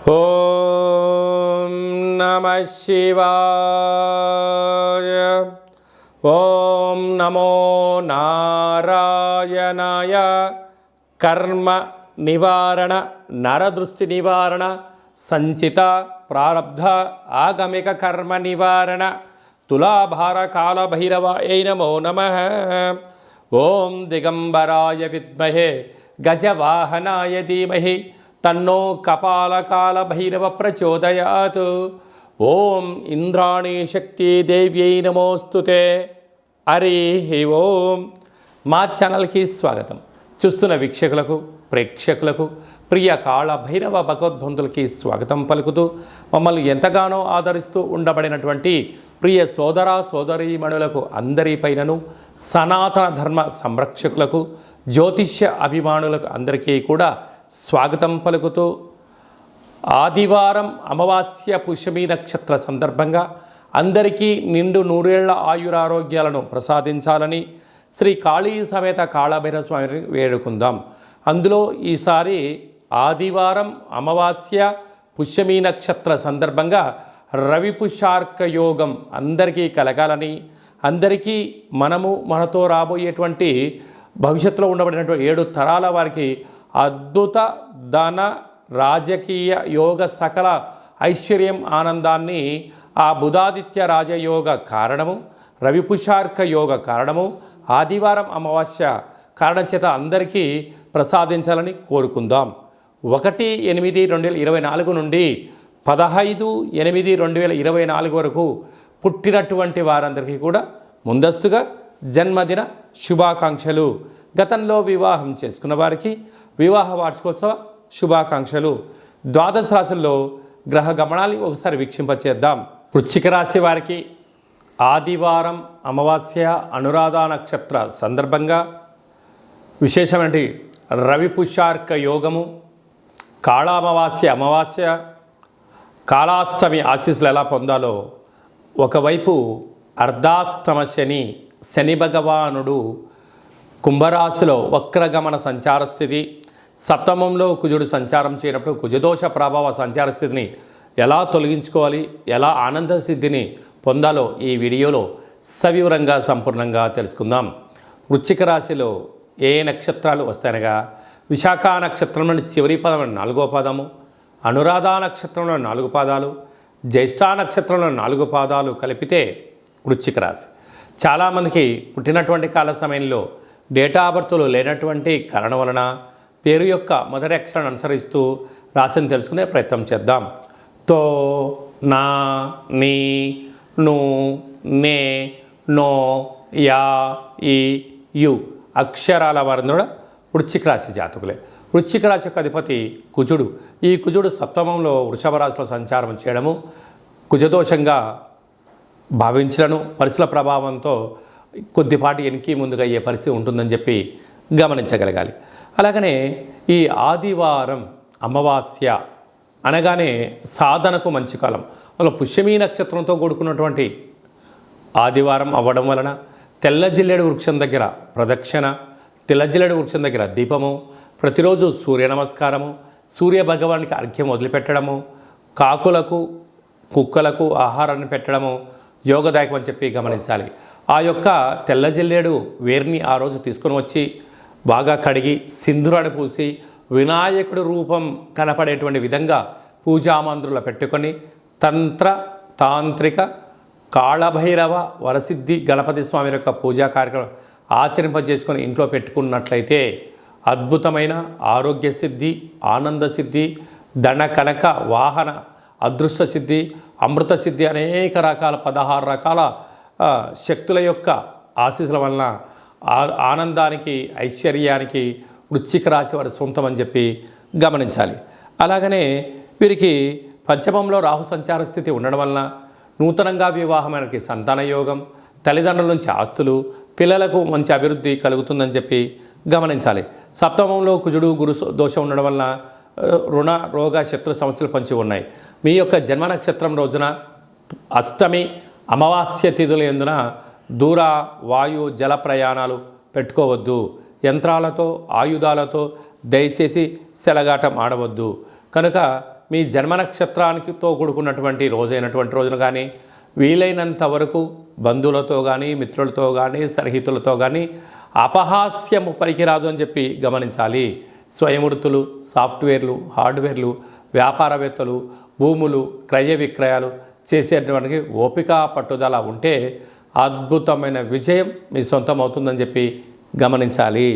ఓం నమః శివాయ. ఓం నమో నారాయణాయ. కర్మ నివారణ, నరదృష్టి నివారణ, సంచిత ప్రారబ్ధ ఆగమిక కర్మ నివారణ, తులాభార కాల భైరవాయ నమో నమః. ఓం దిగంబరాయ విద్మహే గజవాహనాయ ధీమహి తన్నో కపాలకాల భైరవ ప్రచోదయాత్. ఓం ఇంద్రాణీ శక్తి దేవ్యై నమోస్తుతే. హరి ఓం. మా ఛానల్కి స్వాగతం. చూస్తున్న వీక్షకులకు, ప్రేక్షకులకు, ప్రియ కాళ భైరవ భగవద్బంధులకి స్వాగతం పలుకుతూ, మమ్మల్ని ఎంతగానో ఆదరిస్తూ ఉండబడినటువంటి ప్రియ సోదర సోదరీమణులకు అందరిపైనను, సనాతన ధర్మ సంరక్షకులకు, జ్యోతిష్య అభిమానులకు అందరికీ కూడా స్వాగతం పలుకుతూ, ఆదివారం అమావాస్య పుష్యమి నక్షత్ర సందర్భంగా అందరికీ నిండు నూరేళ్ల ఆయురారోగ్యాలను ప్రసాదించాలని శ్రీ కాళీ సమేత కాళభైరవ స్వామిని వేడుకుందాం. అందులో ఈసారి ఆదివారం అమావాస్య పుష్యమి నక్షత్ర సందర్భంగా రవి పుష్యార్క యోగం అందరికీ కలగాలని, అందరికీ మనతో రాబోయేటువంటి భవిష్యత్తులో ఉండబడినటువంటి 7 తరాల వారికి అద్భుత ధన రాజకీయ యోగ సకల ఐశ్వర్యం ఆనందాన్ని ఆ బుధాదిత్య రాజయోగ కారణము, రవిపుషార్క యోగ కారణము, ఆదివారం అమావాస్య కారణం చేత అందరికీ ప్రసాదించాలని కోరుకుందాం. 1/8/2024 నుండి 15/8/2024 వరకు పుట్టినటువంటి వారందరికీ కూడా ముందస్తుగా జన్మదిన శుభాకాంక్షలు. గతంలో వివాహం చేసుకున్న వారికి వివాహ వార్షికోత్సవ శుభాకాంక్షలు. ద్వాదశ రాశుల్లో గ్రహ గమనాన్ని ఒకసారి వీక్షింపచేద్దాం. వృశ్చిక రాశి వారికి ఆదివారం అమావాస్య అనురాధ నక్షత్ర సందర్భంగా విశేషమైన రవి పుష్యార్క యోగము, కాళామావాస్య అమావాస్య, కాళాష్టమి ఆశీస్సులు ఎలా పొందాలో, ఒకవైపు అర్ధాష్టమ శని భగవానుడు కుంభరాశిలో వక్రగమన సంచార స్థితి, సప్తమంలో కుజుడు సంచారం చేయనప్పుడు కుజదోష ప్రభావ సంచార స్థితిని ఎలా తొలగించుకోవాలి, ఎలా ఆనంద సిద్ధిని పొందాలో ఈ వీడియోలో సవివరంగా సంపూర్ణంగా తెలుసుకుందాం. వృశ్చిక రాశిలో ఏ నక్షత్రాలు వస్తాయనగా, విశాఖ నక్షత్రంలోని చివరి పదం 4వ పాదము, అనురాధ నక్షత్రంలో 4 పాదాలు, జ్యేష్ఠ నక్షత్రంలో 4 పాదాలు కలిపితే వృశ్చిక రాశి. చాలామందికి పుట్టినటువంటి కాల సమయంలో డేటా ఆఫ్ బర్త్లో లేనటువంటి కారణం వలన పేరు యొక్క మొదటి అక్షరాన్ని అనుసరిస్తూ రాశిని తెలుసుకునే ప్రయత్నం చేద్దాం. తో, నా, నీ, ను, నే, నో, యా, ఈ, యు అక్షరాల వారందరూ కూడా వృశ్చిక రాశి జాతకులే. వృశ్చిక రాశి యొక్క అధిపతి కుజుడు. ఈ కుజుడు సప్తమంలో వృషభ రాశిలో సంచారం చేయడము కుజదోషంగా భావించడము, పరిస్థితుల ప్రభావంతో కొద్దిపాటి వెనక్కి ముందుగా అయ్యే పరిస్థితి ఉంటుందని చెప్పి గమనించగలగాలి. అలాగనే ఈ ఆదివారం అమావాస్య అనగానే సాధనకు మంచి కాలం. అలా పుష్యమీ నక్షత్రంతో కూడుకున్నటువంటి ఆదివారం అవ్వడం వలన తెల్ల జిల్లేడు వృక్షం దగ్గర ప్రదక్షిణ, తెల్ల జిల్లేడు వృక్షం దగ్గర దీపము, ప్రతిరోజు సూర్య నమస్కారము, సూర్య భగవానికి అర్ఘ్యం వదిలిపెట్టడము, కాకులకు కుక్కలకు ఆహారాన్ని పెట్టడము యోగదాయకం అని చెప్పి గమనించాలి. ఆ యొక్క తెల్ల జిల్లేడు వేర్ని ఆ రోజు తీసుకొని వచ్చి బాగా కడిగి సింధూరాన్ని పూసి వినాయకుడి రూపం కనపడేటువంటి విధంగా పూజామందిరంలో పెట్టుకొని తంత్ర తాంత్రిక కాళభైరవ వరసిద్ధి గణపతి స్వామి యొక్క పూజా కార్యక్రమం ఆచరింపజేసుకొని ఇంట్లో పెట్టుకున్నట్లయితే అద్భుతమైన ఆరోగ్య సిద్ధి, ఆనంద సిద్ధి, ధన కనక వాహన అదృష్ట సిద్ధి, అమృత సిద్ధి అనేక రకాల 16 రకాల శక్తుల యొక్క ఆశీస్సుల వలన ఆనందానికి, ఐశ్వర్యానికి వృశ్చిక రాశి వారి సొంతం అని చెప్పి గమనించాలి. అలాగనే వీరికి పంచమంలో రాహు సంచార స్థితి ఉండడం వలన నూతనంగా వివాహమైన సంతాన యోగం, తల్లిదండ్రుల నుంచి ఆస్తులు, పిల్లలకు మంచి అభివృద్ధి కలుగుతుందని చెప్పి గమనించాలి. సప్తమంలో కుజుడు గురు దోషం ఉండడం వలన రుణ రోగ శత్రు సమస్యలు పొంచి ఉన్నాయి. మీ యొక్క జన్మ నక్షత్రం రోజున అష్టమి అమావాస్య తిథుల యందున దూర వాయు జల ప్రయాణాలు పెట్టుకోవద్దు. యంత్రాలతో ఆయుధాలతో దయచేసి సెలగాటం ఆడవద్దు. కనుక మీ జన్మ నక్షత్రానికితో కూడుకున్నటువంటి రోజైనటువంటి రోజున కానీ వీలైనంత వరకు బంధువులతో కానీ మిత్రులతో కానీ సన్నిహితులతో కానీ అపహాస్యము పనికిరాదు అని చెప్పి గమనించాలి. స్వయం వృత్తులు, సాఫ్ట్వేర్లు, హార్డ్వేర్లు, వ్యాపారవేత్తలు, భూములు, క్రయ విక్రయాలు చేసేటువంటి ఓపిక పట్టుదల ఉంటే అద్భుతమైన విజయం మీ సొంతం అవుతుందని చెప్పి గమనించాలి.